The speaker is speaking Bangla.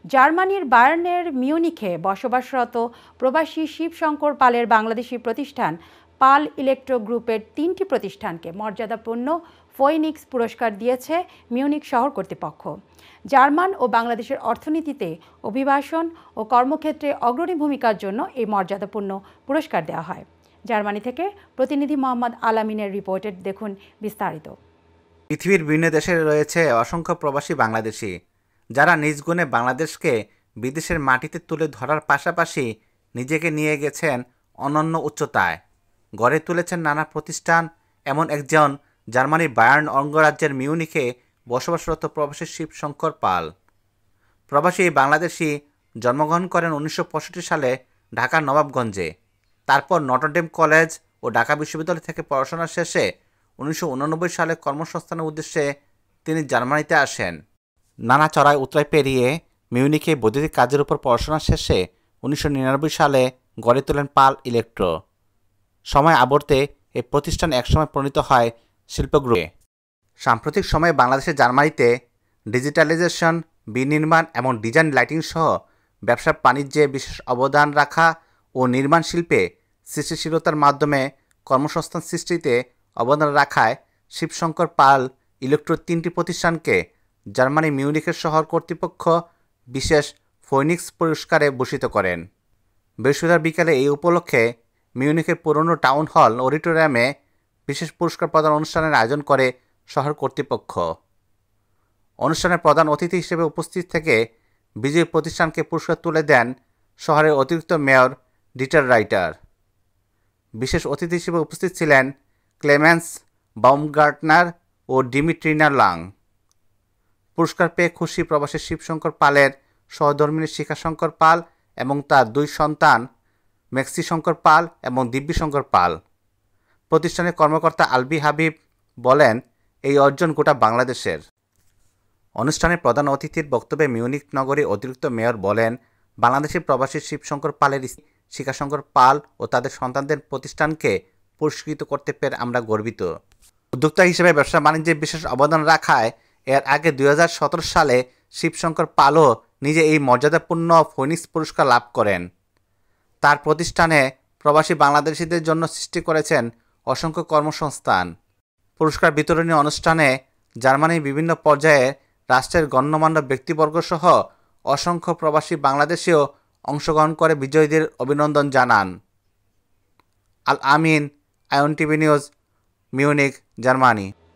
জার্মানির বায়ার্নের মিউনিখে বসবাসরত প্রবাসী শিবশঙ্কর পালের বাংলাদেশি প্রতিষ্ঠান পাল ইলেকট্রো গ্রুপের ৩টি প্রতিষ্ঠানকে মর্যাদাপূর্ণ ফোইনিক্স পুরস্কার দিয়েছে মিউনিক শহর কর্তৃপক্ষ। জার্মান ও বাংলাদেশের অর্থনীতিতে অভিবাসন ও কর্মক্ষেত্রে অগ্রণী ভূমিকার জন্য এই মর্যাদাপূর্ণ পুরস্কার দেওয়া হয়। জার্মানি থেকে প্রতিনিধি মোহাম্মদ আলামিনের রিপোর্টে দেখুন বিস্তারিত। পৃথিবীর বিভিন্ন দেশে রয়েছে অসংখ্য প্রবাসী বাংলাদেশি, যারা নিজ গুণে বাংলাদেশকে বিদেশের মাটিতে তুলে ধরার পাশাপাশি নিজেকে নিয়ে গেছেন অনন্য উচ্চতায়, গড়ে তুলেছেন নানা প্রতিষ্ঠান। এমন একজন জার্মানির বায়ার্ন অঙ্গরাজ্যের মিউনিখে বসবাসরত প্রবাসী শিবশঙ্কর পাল। প্রবাসী এই বাংলাদেশি জন্মগ্রহণ করেন 1965 সালে ঢাকার নবাবগঞ্জে। তারপর নটরডেম কলেজ ও ঢাকা বিশ্ববিদ্যালয় থেকে পড়াশোনা শেষে 1989 সালে কর্মসংস্থানের উদ্দেশ্যে তিনি জার্মানিতে আসেন। নানা চড়াই উতরাই পেরিয়ে মিউনিখে বৈদ্যুতিক কাজের উপর পড়াশোনা শেষে 1999 সালে গড়ে তোলেন পাল ইলেকট্রো। সময় আবর্তে এই প্রতিষ্ঠান একসময় পরিণত হয় শিল্পগ্রুপে। সাম্প্রতিক সময়ে বাংলাদেশে জার্মানিতে ডিজিটালাইজেশন, বিনির্মাণ এবং ডিজাইন লাইটিং সহ ব্যবসা বাণিজ্যে বিশেষ অবদান রাখা ও নির্মাণ শিল্পে সৃষ্টিশীলতার মাধ্যমে কর্মসংস্থান সৃষ্টিতে অবদান রাখায় শিবশঙ্কর পাল ইলেকট্রো 3টি প্রতিষ্ঠানকে জার্মানি মিউনিখের শহর কর্তৃপক্ষ বিশেষ ফোইনিক্স পুরস্কারে ভূষিত করেন। বৃহস্পতিবার বিকালে এই উপলক্ষে মিউনিখের পুরনো টাউন হল অডিটোরিয়ামে বিশেষ পুরস্কার প্রদান অনুষ্ঠানের আয়োজন করে শহর কর্তৃপক্ষ। অনুষ্ঠানে প্রধান অতিথি হিসেবে উপস্থিত থেকে বিজয়ী প্রতিষ্ঠানকে পুরস্কার তুলে দেন শহরের অতিরিক্ত মেয়র ডিটার রাইটার। বিশেষ অতিথি হিসেবে উপস্থিত ছিলেন ক্লেমেন্স বাউমগার্টনার ও ডিমিট্রিনা লাং। পুরস্কার পেয়ে খুশি প্রবাসী শিবশঙ্কর পালের সহধর্মিণী শিখাশঙ্কর পাল এবং তার 2 সন্তান মেক্সি শঙ্কর পাল এবং দিব্যি শঙ্কর পাল। প্রতিষ্ঠানের কর্মকর্তা আলবি হাবিব বলেন, এই অর্জন গোটা বাংলাদেশের। অনুষ্ঠানে প্রধান অতিথির বক্তব্যে মিউনিখ নগরী অতিরিক্ত মেয়র বলেন, বাংলাদেশের প্রবাসী শিবশঙ্কর পালের শিখাশঙ্কর পাল ও তাদের সন্তানদের প্রতিষ্ঠানকে পুরস্কৃত করতে পেরে আমরা গর্বিত। উদ্যোক্তা হিসেবে ব্যবসা বাণিজ্যে বিশেষ অবদান রাখায় এর আগে 2017 সালে শিবশঙ্কর পালও নিজে এই মর্যাদাপূর্ণ ফোইনিক্স পুরস্কার লাভ করেন। তার প্রতিষ্ঠানে প্রবাসী বাংলাদেশিদের জন্য সৃষ্টি করেছেন অসংখ্য কর্মসংস্থান। পুরস্কার বিতরণী অনুষ্ঠানে জার্মানির বিভিন্ন পর্যায়ে রাষ্ট্রের গণ্যমান্য ব্যক্তিবর্গ সহ অসংখ্য প্রবাসী বাংলাদেশিও অংশগ্রহণ করে বিজয়ীদের অভিনন্দন জানান। আল আমিন, আয়ন টিভি নিউজ, মিউনিখ, জার্মানি।